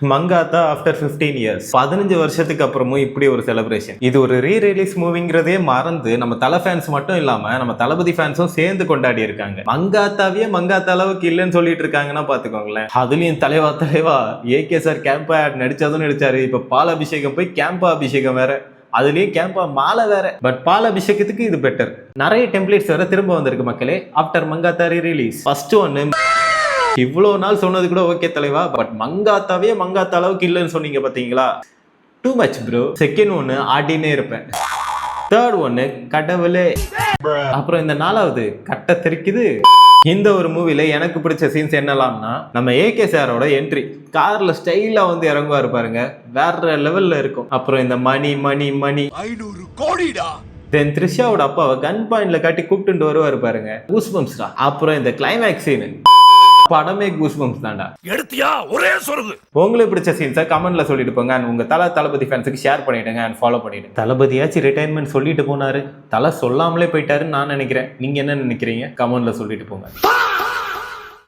Mankatha after 15 years 15 வருஷத்துக்கு அப்புறமும் இப்படி ஒரு செலிப்ரேஷன். இது ஒரு ரீ-ரிலீஸ் மூவிங்கிறதே மறந்து நம்ம தல ஃபேன்ஸ் மட்டும் இல்லாம நம்ம தளபதி ஃபேன்ஸும் சேர்ந்து கொண்டாடி இருக்காங்க. மங்காத்தாவே மங்காத்தா அளவுக்கு இல்லைன்னு சொல்லிட்டு இருக்காங்கன்னா பாத்துக்கோங்களேன். அதுலயும் தலைவா ஏகே சார் கேம்பா நடிச்சதும் நடிச்சாரு. இப்ப பால் அபிஷேகம் போய் கேம்பா அபிஷேகம் வேற, அதுலயே கேம்பா மாலை வேற. பட் பால் அபிஷேகத்துக்கு இது பெட்டர். நிறைய டெம்ப்ளேட்ஸ் வேற திரும்ப வந்திருக்கு மக்களே. ஆஃப்டர் மங்காத்தா ரீ-ரிலீஸ் ஃபர்ஸ்ட் ஒன்னு இவ்வளவு நாள் சொன்னது கூட ஓகே தலைவா, பட் மங்காத்தாவே மங்காத்தா அளவுக்கு இல்லைன்னு சொன்னீங்க பாத்தீங்களா, டூ மச் ப்ரோ. செகண்ட் ஒன்னு ஆடினே இருப்பேன். தேர்ட் ஒன்னு கடவுளே. அப்புறம் இந்த நாலாவது கட்ட தெரிக்குது. இந்த ஒரு மூவில எனக்கு பிடிச்ச சீன்ஸ் என்னலாம்னா, நம்ம ஏகே சாரோட என்ட்ரி கார்ல ஸ்டைலா வந்து இறங்குவாரு பாருங்க, வேற லெவல்ல இருக்கும். அப்புறம் இந்த மணி 500 கோடிடா. தென் த்ரிஷாவோட அப்பாவை கன் பாயிண்ட்ல காட்டி கூப்பிட்டு வருவாரு பாருங்க, கூஸ்பம்ஸ் தான். அப்புறம் இந்த கிளைமேக்ஸ் சீன் படமே கூஸ்பம்ஸ் தான்டா. எடுத்தியா ஒரே சொருகு. உங்களுக்கு பிடிச்ச சீன்ஸை கமெண்ட்ல சொல்லிட்டு போங்க. உங்க தளபதி ஃபேன்ஸுக்கு ஷேர் பண்ணிடுங்க அண்ட் ஃபாலோ பண்ணிடுங்க. தளபதியாச்சும் ரிட்டையர்மெண்ட் சொல்லிட்டு போனாரு, தலை சொல்லாமலே போயிட்டாருன்னு நான் நினைக்கிறேன். நீங்க என்ன நினைக்கிறீங்க? கமெண்ட்ல சொல்லிட்டு போங்க.